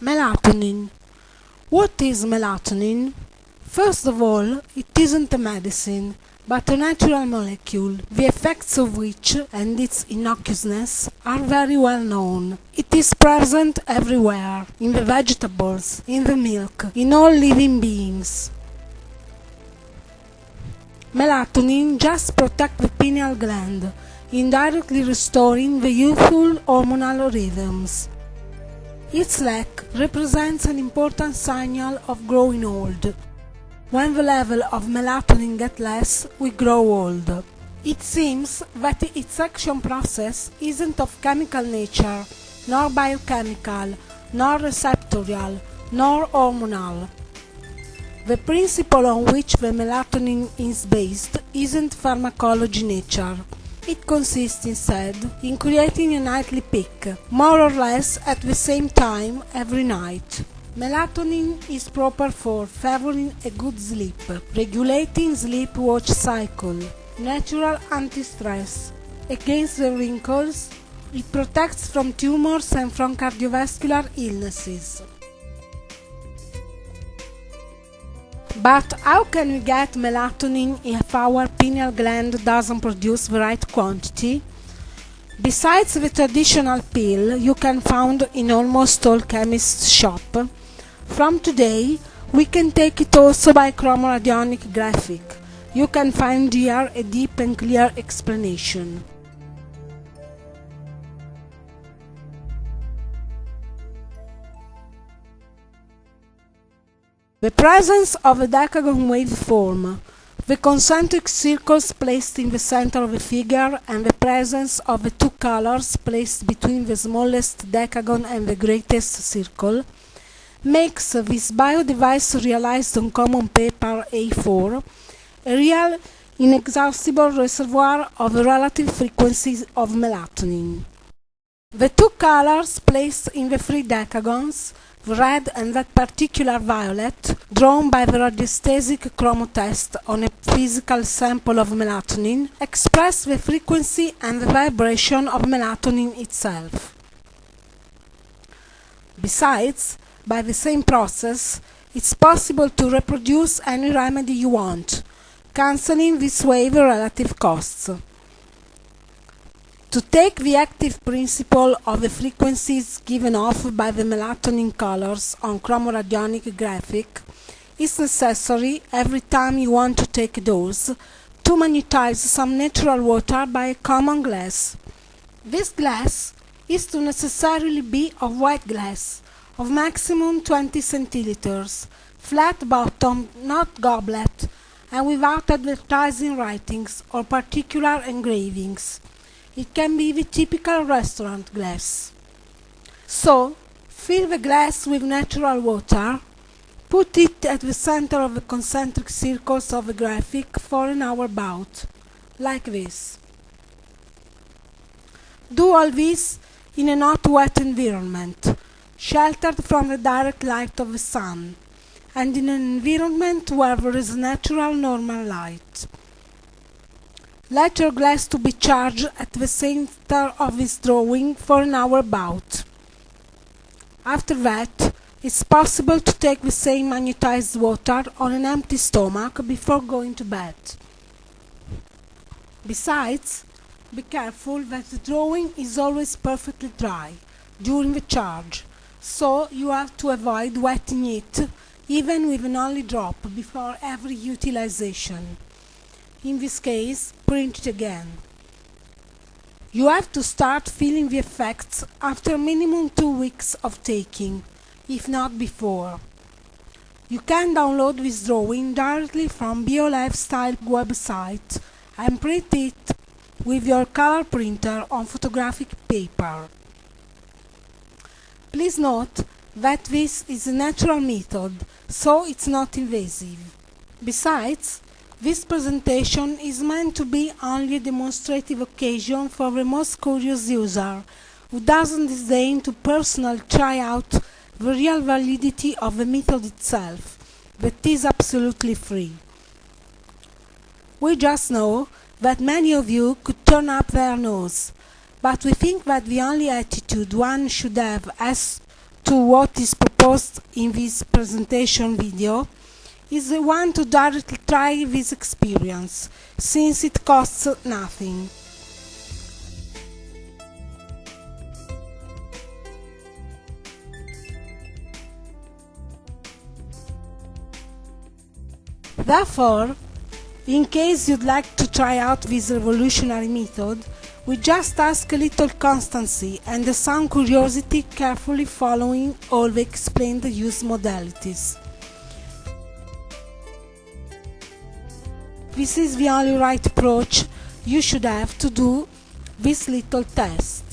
Melatonin. What is melatonin? First of all, it isn't a medicine, but a natural molecule, the effects of which and its innocuousness are very well known. It is present everywhere, in the vegetables, in the milk, in all living beings. Melatonin just protects the pineal gland, indirectly restoring the youthful hormonal rhythms. Its lack represents an important signal of growing old. When the level of melatonin gets less, we grow old. It seems that its action process isn't of chemical nature, nor biochemical, nor receptorial, nor hormonal. The principle on which the melatonin is based isn't pharmacology nature. It consists instead in creating a nightly peak, more or less at the same time every night. Melatonin is proper for favoring a good sleep, regulating sleep-wake cycle, natural antistress, against the wrinkles. It protects from tumors and from cardiovascular illnesses. But how can we get melatonin if our pineal gland doesn't produce the right quantity? Besides the traditional pill you can find in almost all chemists' shops, from today we can take it also by Chromo Radionic graphic. You can find here a deep and clear explanation. The presence of a Decagon waveform, the concentric circles placed in the center of the figure, and the presence of the two colors placed between the smallest decagon and the greatest circle, makes this bio-device realized on common paper A4 a real inexhaustible reservoir of the relative frequencies of melatonin. The two colors placed in the three decagons, the red and that particular violet, drawn by the radiesthesic chromo test on a physical sample of melatonin, express the frequency and the vibration of melatonin itself. Besides, by the same process, it's possible to reproduce any remedy you want, cancelling this way the relative costs. To take the active principle of the frequencies given off by the melatonin colors on Chromo Radionic graphic, it's necessary, every time you want to take a dose, to magnetize some natural water by a common glass. This glass is to necessarily be of white glass, of maximum 20 centilitres, flat bottom, not goblet, and without advertising writings or particular engravings. It can be the typical restaurant glass. So, fill the glass with natural water, put it at the center of the concentric circles of the graphic for an hour about, like this. Do all this in a not wet environment, sheltered from the direct light of the sun, and in an environment where there is natural normal light. Let your glass to be charged at the center of this drawing for an hour about. After that, it's possible to take the same magnetized water on an empty stomach before going to bed. Besides, be careful that the drawing is always perfectly dry during the charge, so you have to avoid wetting it even with an only drop before every utilization. In this case, print it again. You have to start feeling the effects after minimum 2 weeks of taking, if not before. You can download this drawing directly from BioLifestyle website and print it with your color printer on photographic paper. Please note that this is a natural method, so it's not invasive. Besides, this presentation is meant to be only a demonstrative occasion for the most curious user, who doesn't disdain to personally try out the real validity of the method itself, that is absolutely free. We just know that many of you could turn up their nose, but we think that the only attitude one should have as to what is proposed in this presentation video is the one to directly try this experience, since it costs nothing. Therefore, in case you'd like to try out this revolutionary method, we just ask a little constancy and a sound curiosity, carefully following all the explained use modalities. This is the only right approach you should have to do this little test.